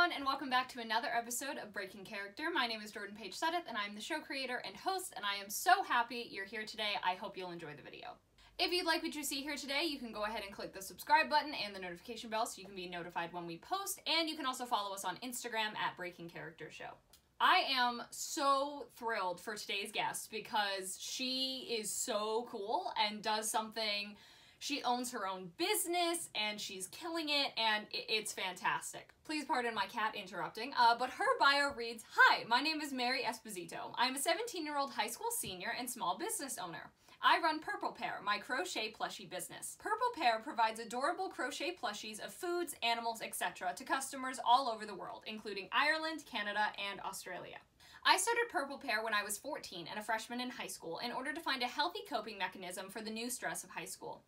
everyone, and welcome back to another episode of Breaking Character. My name is Jordan-Paige, and I'm the show creator and host, and I am so happy you're here today. I hope you'll enjoy the video. If you'd like what you see here today, you can go ahead and click the subscribe button and the notification bell so you can be notified when we post, and you can also follow us on Instagram at Breaking Character Show. I am so thrilled for today's guest because she is so cool and does something. She owns her own business, and she's killing it, and it's fantastic. Please pardon my cat interrupting, but her bio reads, "Hi, my name is Mary Esposito. I'm a 17-year-old high school senior and small business owner. I run Purple Pear, my crochet plushie business. Purple Pear provides adorable crochet plushies of foods, animals, etc. to customers all over the world, including Ireland, Canada, and Australia. I started Purple Pear when I was 14 and a freshman in high school in order to find a healthy coping mechanism for the new stress of high school.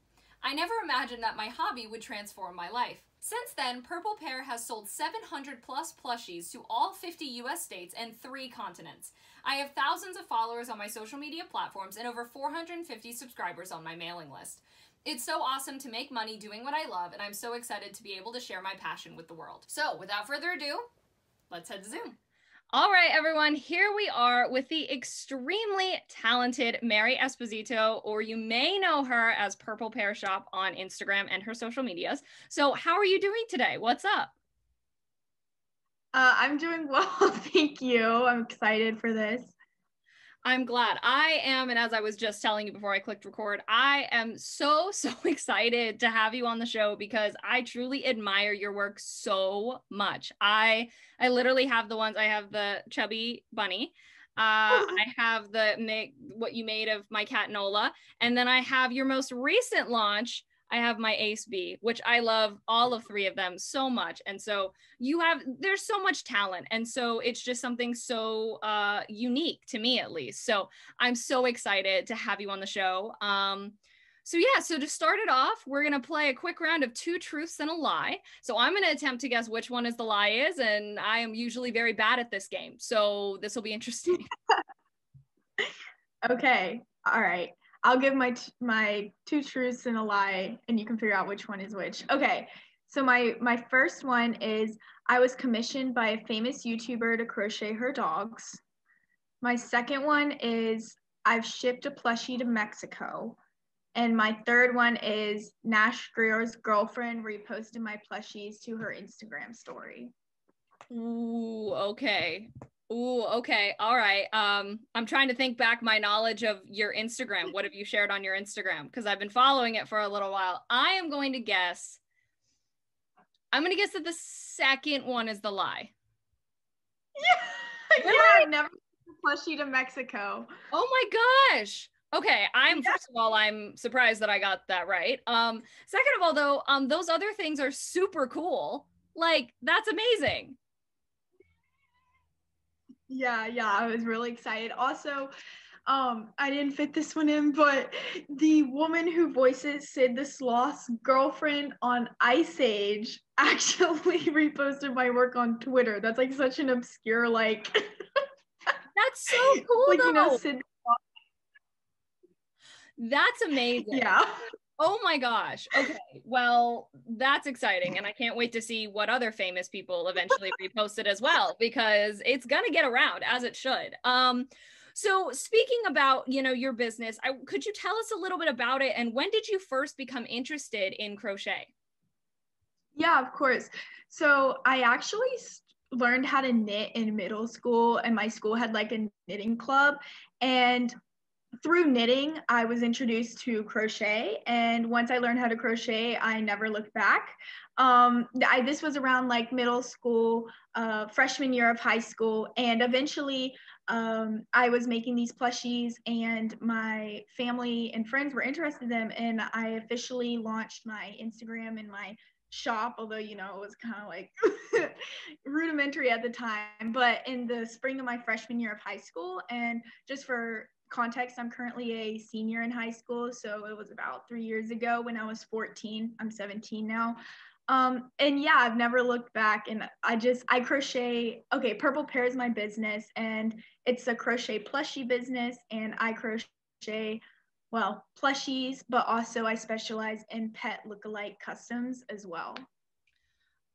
I never imagined that my hobby would transform my life. Since then, Purple Pear has sold 700 plus plushies to all 50 US states and 3 continents. I have thousands of followers on my social media platforms and over 450 subscribers on my mailing list. It's so awesome to make money doing what I love, and I'm so excited to be able to share my passion with the world. So, without further ado, let's head to Zoom. All right, everyone, here we are with the extremely talented Mary Esposito, or you may know her as Purple Pear Shop on Instagram and her social medias. So how are you doing today? What's up? I'm doing well, thank you. I'm excited for this. I'm glad. I am, and as I was just telling you before I clicked record, I am so excited to have you on the show because I truly admire your work so much. I literally have the ones, I have the chubby bunny, I have what you made of my cat Nola, and then I have your most recent launch. I have my Ace Bee, which I love all of 3 of them so much. And so there's so much talent. And so it's just something so unique to me, at least. So I'm so excited to have you on the show. So to start it off, we're going to play a quick round of 2 truths and a lie. So I'm going to attempt to guess which one is the lie is. And I am usually very bad at this game. So this will be interesting. Okay. All right. I'll give my 2 truths and a lie, and you can figure out which one is which. Okay, so my first one is I was commissioned by a famous YouTuber to crochet her dogs. My second one is I've shipped a plushie to Mexico. And my third one is Nash Greer's girlfriend reposted my plushies to her Instagram story. Ooh, okay. Ooh, okay. All right. I'm trying to think back my knowledge of your Instagram. What have you shared on your Instagram? Because I've been following it for a little while. I'm going to guess that the second one is the lie. Yeah, yeah, I've never sent a plushie to Mexico. Oh my gosh. Okay, first of all, I'm surprised that I got that right. Second of all, though, those other things are super cool. Like, that's amazing. Yeah, I was really excited. Also, I didn't fit this one in, but the woman who voices Sid the Sloth's girlfriend on Ice Age actually reposted my work on Twitter. That's like such an obscure, like. That's so cool, like, though. You know, Sid. That's amazing. Yeah. Oh my gosh. Okay. Well, that's exciting. And I can't wait to see what other famous people eventually repost it as well, because it's going to get around, as it should. So speaking about, your business, could you tell us a little bit about it, and when did you first become interested in crochet? Yeah, of course. So I actually learned how to knit in middle school, and my school had like a knitting club, and through knitting, I was introduced to crochet, and once I learned how to crochet, I never looked back. This was around like middle school, freshman year of high school, and eventually I was making these plushies, and my family and friends were interested in them, and I officially launched my Instagram and my shop, although it was kind of like rudimentary at the time. But in the spring of my freshman year of high school, and just for context, I'm currently a senior in high school, so it was about 3 years ago when I was 14. I'm 17 now. And yeah, I've never looked back, and I crochet. Okay, Purple Pear is my business, and it's a crochet plushie business, and I crochet, well, plushies, but also I specialize in pet lookalike customs as well.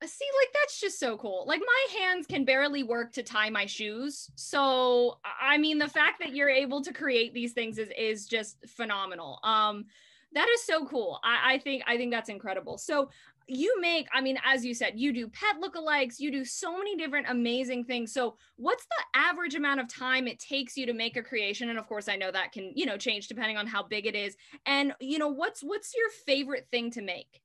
See, like, that's just so cool. Like, my hands can barely work to tie my shoes. So, I mean, the fact that you're able to create these things is just phenomenal. That is so cool. I think that's incredible. So you make, I mean, as you said, you do pet lookalikes, you do so many different amazing things. So what's the average amount of time it takes you to make a creation? And of course, I know that can, you know, change depending on how big it is. And, you know, what's your favorite thing to make?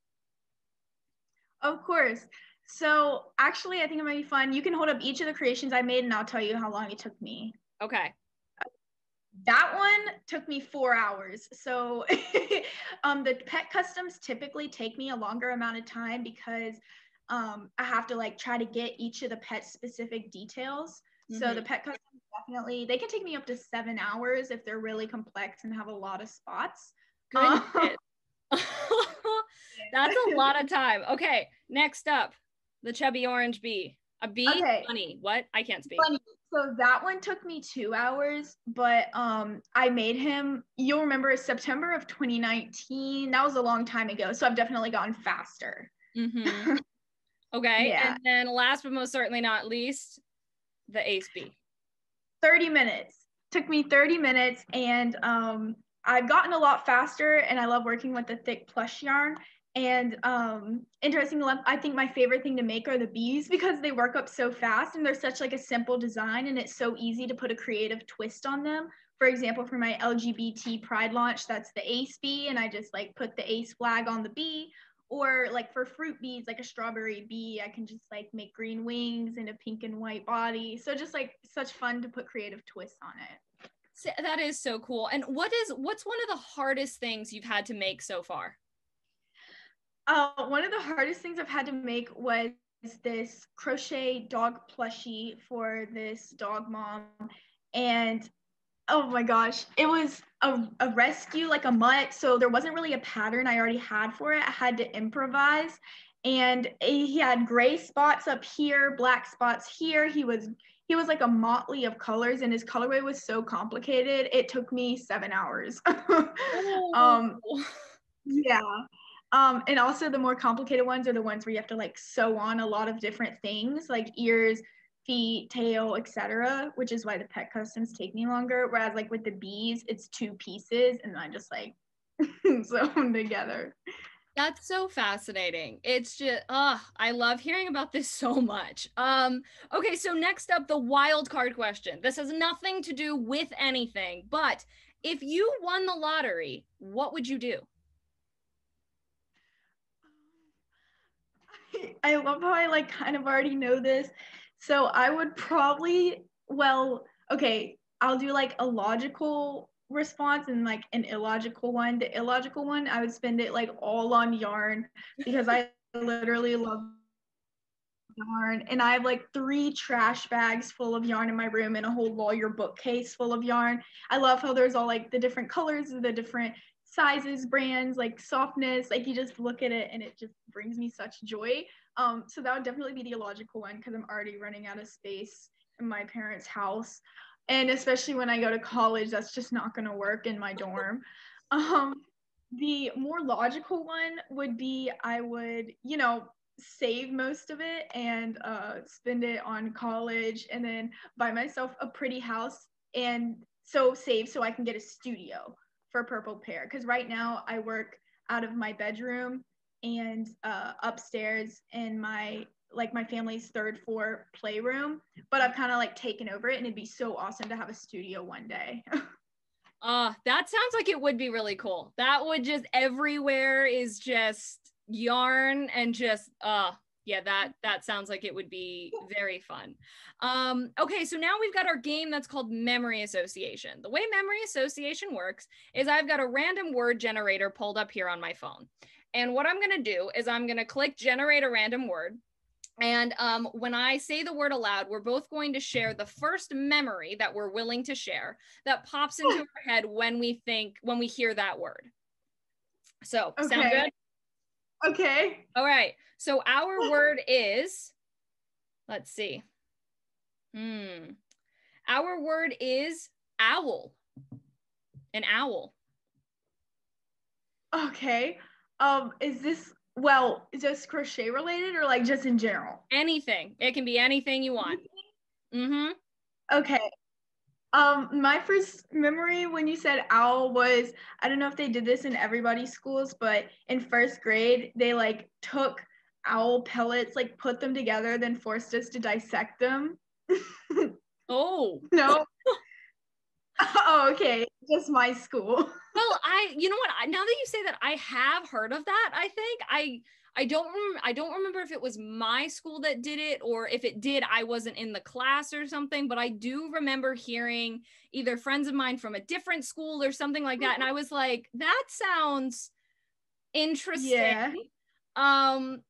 Of course. So actually, I think it might be fun. You can hold up each of the creations I made and I'll tell you how long it took me. Okay. That one took me 4 hours. So the pet customs typically take me a longer amount of time because I have to like try to get each of the pet specific details. So the pet customs definitely, they can take me up to 7 hours if they're really complex and have a lot of spots. Goodness. That's a lot of time. Okay, next up, the chubby orange bee. A bee? Okay. Bunny. What? I can't speak. Bunny. So that one took me 2 hours, but I made him, you'll remember September of 2019. That was a long time ago. So I've definitely gotten faster. Okay. Yeah. And then last but most certainly not least, the ace bee. 30 minutes. Took me 30 minutes and I've gotten a lot faster and I love working with the thick plush yarn. And interestingly enough, I think my favorite thing to make are the bees because they work up so fast and they're such like a simple design and it's so easy to put a creative twist on them. For example, for my LGBT Pride launch, that's the ace bee and I just like put the ace flag on the bee. Or like for fruit bees, like a strawberry bee, I can just like make green wings and a pink and white body. So just like such fun to put creative twists on it. That is so cool. And what's one of the hardest things you've had to make so far? One of the hardest things I've had to make was this crochet dog plushie for this dog mom. And oh my gosh, it was a rescue, like a mutt. So there wasn't really a pattern I already had for it. I had to improvise. And he had gray spots up here, black spots here. He was like a motley of colors and his colorway was so complicated. It took me 7 hours. Yeah. And also the more complicated ones are the ones where you have to like sew on a lot of different things like ears, feet, tail, etc., which is why the pet customs take me longer. Whereas like with the bees, it's 2 pieces and I just like sew them together. That's so fascinating. It's just, I love hearing about this so much. Okay, so next up, the wild card question. This has nothing to do with anything, but if you won the lottery, what would you do? I love how I like kind of already know this. So I would probably, well, okay, I'll do like a logical response and like an illogical one. The illogical one, I would spend it like all on yarn because I literally love yarn. And I have like 3 trash bags full of yarn in my room and a whole lawyer bookcase full of yarn. I love how there's all like the different colors, the different sizes, brands, like softness, like you just look at it and it just brings me such joy. So that would definitely be the illogical one because I'm already running out of space in my parents' house. And especially when I go to college, that's just not going to work in my dorm. The more logical one would be I would, save most of it and spend it on college and then buy myself a pretty house and so save so I can get a studio for Purple Pear because right now I work out of my bedroom and upstairs in my family's 3rd floor playroom, but I've kind of like taken over it and it'd be so awesome to have a studio one day. That sounds like it would be really cool. That would just, everywhere is just yarn and just, yeah, that sounds like it would be very fun. Okay, so now we've got our game that's called Memory Association. The way Memory Association works is I've got a random word generator pulled up here on my phone. And what I'm gonna do is I'm gonna click generate a random word. And when I say the word aloud, we're both going to share the first memory that we're willing to share that pops into our head when we hear that word. So, okay. Sound good? Okay. All right. So our word is, let's see. Our word is owl. An owl. Okay. Is this Well, just crochet related or like just in general? Anything. It can be anything you want. Mm-hmm. Okay. My first memory when you said owl was, I don't know if they did this in everybody's schools, but in first grade, they like took owl pellets, like put them together, then forced us to dissect them. Oh. No? Oh, okay. Just my school. Well, you know what? Now that you say that, I have heard of that. I think I don't remember if it was my school that did it, or if it did, I wasn't in the class or something. But I do remember hearing either friends of mine from a different school or something like that, and I was like, that sounds interesting. Yeah.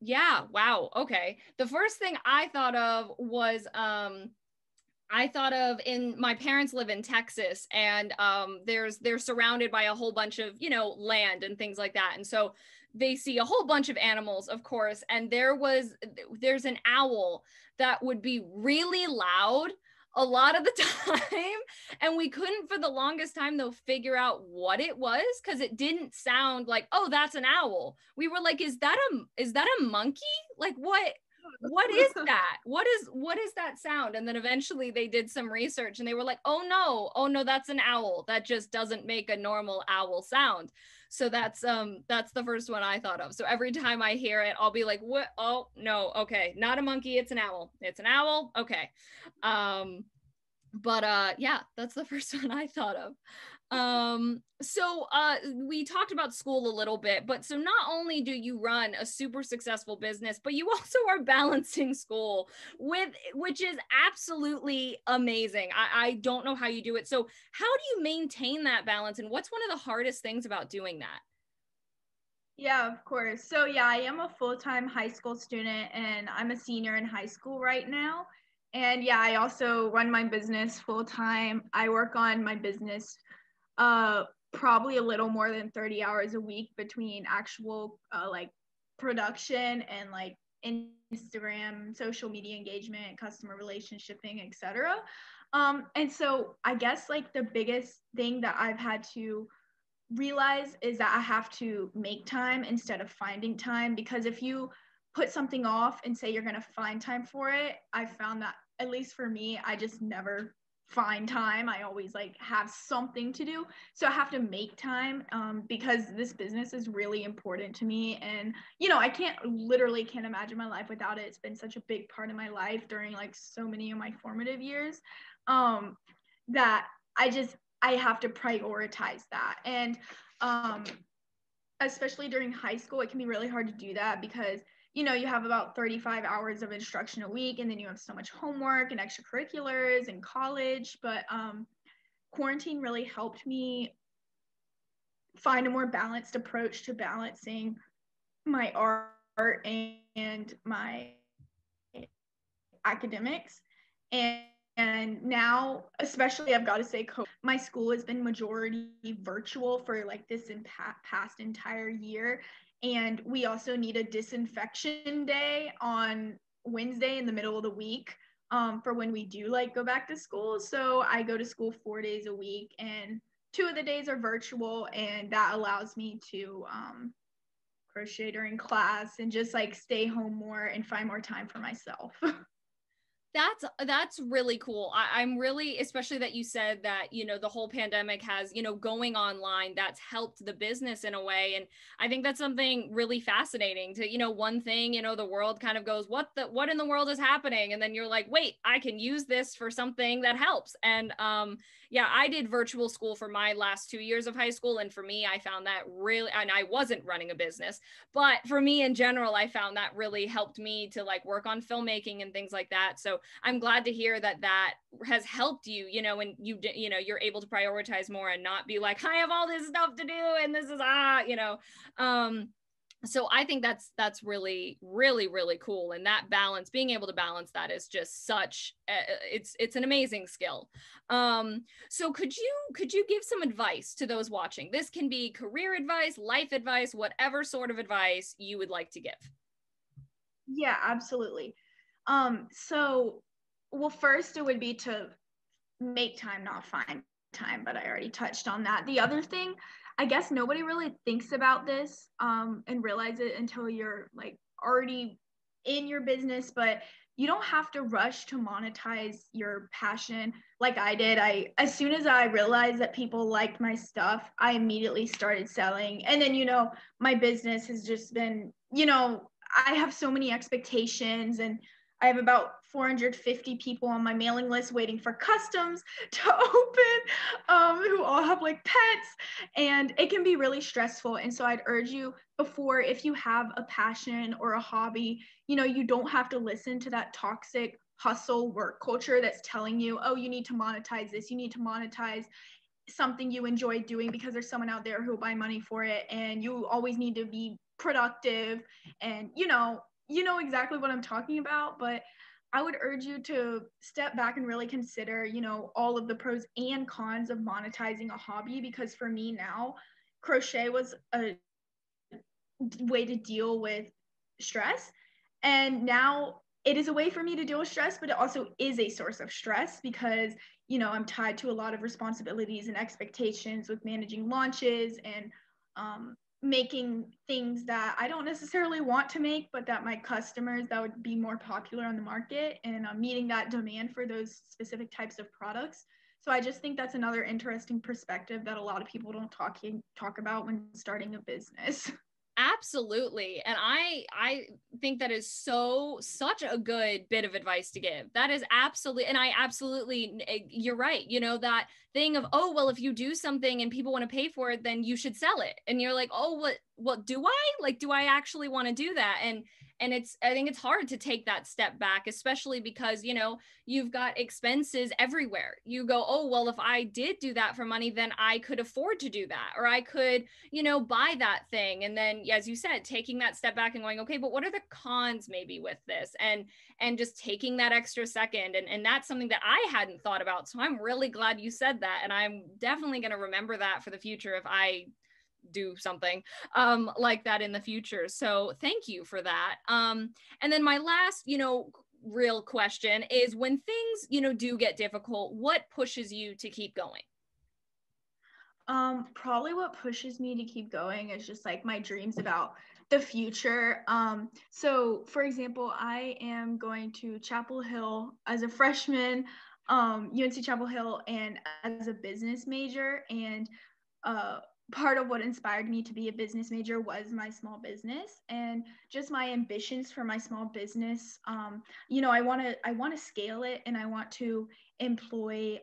Yeah. Wow. Okay. The first thing I thought of was in my parents live in Texas, and they're surrounded by a whole bunch of, land and things like that. And so they see a whole bunch of animals, of course, and there's an owl that would be really loud a lot of the time, and we couldn't for the longest time though figure out what it was, because it didn't sound like, oh, that's an owl. We were like, is that a monkey? Like, what is that? What is that sound? And then eventually they did some research and they were like, oh no, that's an owl. That just doesn't make a normal owl sound. So that's the first one I thought of. So every time I hear it, I'll be like, what? Oh no, okay, not a monkey, it's an owl. It's an owl. Okay. But yeah, that's the first one I thought of. So we talked about school a little bit, but so not only do you run a super successful business, but you also are balancing school which is absolutely amazing. I don't know how you do it. So how do you maintain that balance, and what's one of the hardest things about doing that? Yeah, of course. So yeah, I am a full-time high school student and I'm a senior in high school right now. And yeah, I also run my business full-time. I work on my business probably a little more than 30 hours a week between actual like production and like Instagram, social media engagement, customer relationshiping, etc. And so I guess like the biggest thing that I've had to realize is that I have to make time instead of finding time, because if you put something off and say you're going to find time for it, I found that at least for me, I just never find time. I always like have something to do, so I have to make time because this business is really important to me, and I can't imagine my life without it. It's been such a big part of my life during like so many of my formative years, that I have to prioritize that. And especially during high school, it can be really hard to do that because you have about 35 hours of instruction a week, and then you have so much homework and extracurriculars and college. But quarantine really helped me find a more balanced approach to balancing my art and my academics. And now, especially, I've got to say, my school has been majority virtual for like this past entire year. And we also need a disinfection day on Wednesday in the middle of the week for when we do like go back to school. So I go to school 4 days a week, and 2 of the days are virtual, and that allows me to crochet during class and just like stay home more and find more time for myself. That's really cool. I'm really, especially that you said that, the whole pandemic has, going online, that's helped the business in a way. And I think that's something really fascinating to, one thing, the world kind of goes, what in the world is happening? And then you're like, wait, I can use this for something that helps. And yeah, I did virtual school for my last 2 years of high school. And for me, I found that really, and I wasn't running a business, but for me in general, I found that really helped me to like work on filmmaking and things like that. So I'm glad to hear that has helped you, and you're able to prioritize more and not be like, I have all this stuff to do and this is, so I think that's really, really, really cool. And that balance, being able to balance that is just such, it's an amazing skill. So could you give some advice to those watching? This can be career advice, life advice, whatever sort of advice you would like to give. Yeah, absolutely. So, well, first it would be to make time, not find time, but I already touched on that. The other thing I guess nobody really thinks about this and realize it until you're like already in your business, but you don't have to rush to monetize your passion like I did. As soon as I realized that people liked my stuff, I immediately started selling. And then, my business has just been, I have so many expectations, and I have about 450 people on my mailing list waiting for customs to open, who all have like pets, and it can be really stressful. And so I'd urge you before, if you have a passion or a hobby, you don't have to listen to that toxic hustle work culture that's telling you, oh, you need to monetize this, you need to monetize something you enjoy doing because there's someone out there who will buy money for it, and you always need to be productive. And you know exactly what I'm talking about. But I would urge you to step back and really consider, all of the pros and cons of monetizing a hobby. Because for me now, crochet was a way to deal with stress. And now it is a way for me to deal with stress, but it also is a source of stress because, I'm tied to a lot of responsibilities and expectations with managing launches and making things that I don't necessarily want to make, but that my customers that would be more popular on the market, and meeting that demand for those specific types of products. So I just think that's another interesting perspective that a lot of people don't talk about when starting a business. Absolutely. And I think that is such a good bit of advice to give. That is absolutely, and I absolutely, you're right. That thing of, oh, well, if you do something and people want to pay for it, then you should sell it. And you're like, oh, what do I like? Do I actually want to do that? And I think it's hard to take that step back, especially because, you've got expenses everywhere. You go, oh, well, if I did do that for money, then I could afford to do that, or I could, buy that thing. And then, as you said, taking that step back and going, okay, but what are the cons maybe with this? And just taking that extra second. And that's something that I hadn't thought about. So I'm really glad you said that. And I'm definitely going to remember that for the future if I do something like that in the future. So thank you for that. And then my last, real question is, when things, do get difficult, what pushes you to keep going? Probably what pushes me to keep going is just like my dreams about the future. So for example, I am going to Chapel Hill as a freshman, UNC Chapel Hill, and as a business major. And part of what inspired me to be a business major was my small business and just my ambitions for my small business. I want to scale it, and I want to employ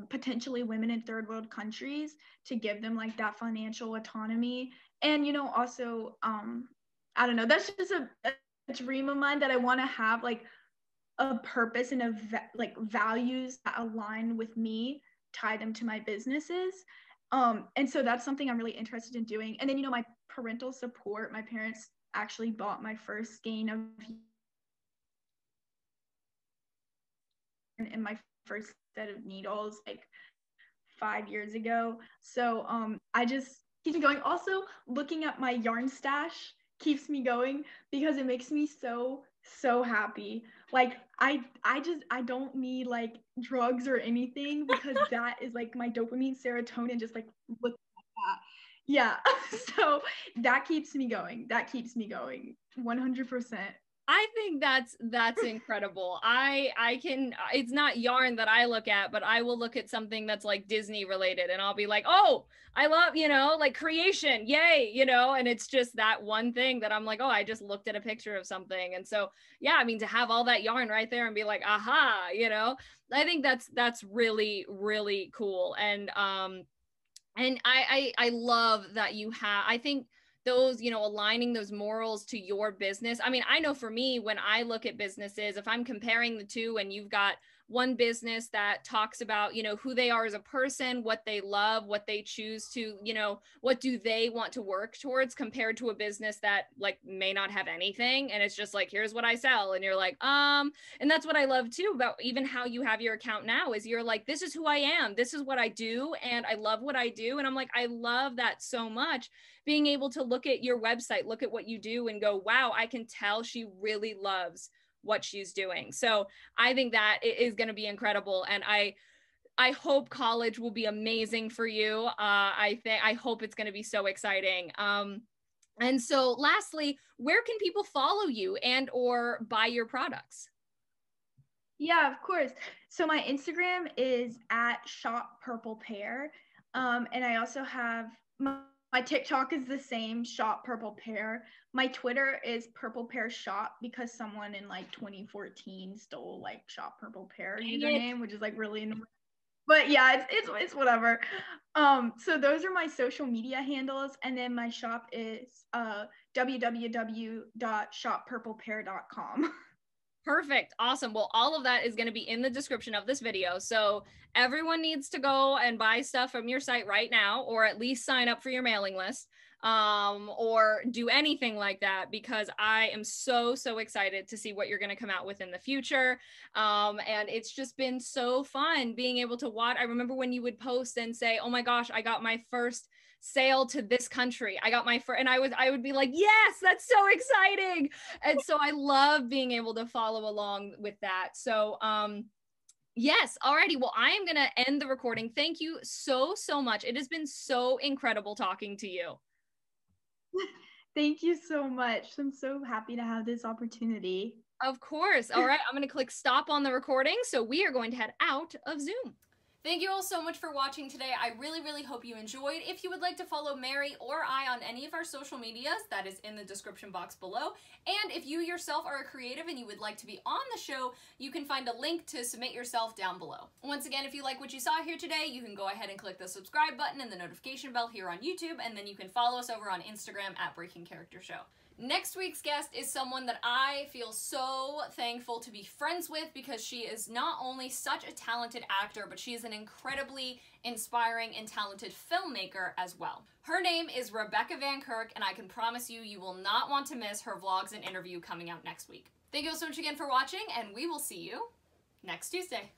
potentially women in third world countries to give them like that financial autonomy. And also I don't know, that's just a dream of mine, that I want to have like a purpose and like values that align with me, tie them to my businesses. And so that's something I'm really interested in doing. And then, my parental support, my parents actually bought my first skein of and my first set of needles like 5 years ago. So I just keep me going. Also, looking at my yarn stash keeps me going because it makes me so happy. Like I don't need like drugs or anything, because that is like my dopamine, serotonin, just like look at that. Yeah. So that keeps me going. 100%. I think that's incredible. I can, it's not yarn that I look at, but I will look at something that's like Disney related, and I'll be like, oh, I love, like creation, yay, and it's just that one thing that I'm like, oh, I just looked at a picture of something. And so, yeah, I mean, to have all that yarn right there and be like, aha, I think that's really, really cool. And I love that you have, I think those, aligning those morals to your business. I mean, I know for me, when I look at businesses, if I'm comparing the two, and you've got one business that talks about, who they are as a person, what they love, what they choose to, what do they want to work towards, compared to a business that like may not have anything. And it's just like, here's what I sell. And you're like, and that's what I love too about even how you have your account now, is you're like, this is who I am. This is what I do. And I love what I do. And I'm like, I love that so much, being able to look at your website, look at what you do and go, wow, I can tell she really loves what she's doing. So I think that is going to be incredible. And I I hope college will be amazing for you. I hope it's going to be so exciting. And so lastly, where can people follow you and or buy your products? Yeah, of course. So my Instagram is at shoppurplepear. And I also have my TikTok is the same, Shop Purple Pear. My Twitter is Purple Pear Shop because someone in like 2014 stole like Shop Purple Pear username, which is like really annoying. But yeah, it's whatever. So those are my social media handles, and then my shop is www.shoppurplepear.com. Perfect. Awesome. Well, all of that is going to be in the description of this video. So everyone needs to go and buy stuff from your site right now, or at least sign up for your mailing list, or do anything like that, because I am so excited to see what you're going to come out with in the future. And it's just been so fun being able to watch. I remember when you would post and say, oh my gosh, I got my first sale to this country. I got my first, and I would be like, yes, that's so exciting. And so I love being able to follow along with that. So, yes. Alrighty. Well, I am going to end the recording. Thank you so much. It has been so incredible talking to you. Thank you so much. I'm so happy to have this opportunity. Of course. All right. I'm going to click stop on the recording. So we are going to head out of Zoom. Thank you all so much for watching today. I really hope you enjoyed. If you would like to follow Mary or I on any of our social medias, that is in the description box below. And if you yourself are a creative and you would like to be on the show, you can find a link to submit yourself down below. Once again, if you like what you saw here today, you can go ahead and click the subscribe button and the notification bell here on YouTube, and then you can follow us over on Instagram at Breaking Character Show. Next week's guest is someone that I feel so thankful to be friends with, because she is not only such a talented actor, but she is an incredibly inspiring and talented filmmaker as well. Her name is Rebecca Van Kirk, and I can promise you, you will not want to miss her vlogs and interview coming out next week. Thank you all so much again for watching, and we will see you next Tuesday.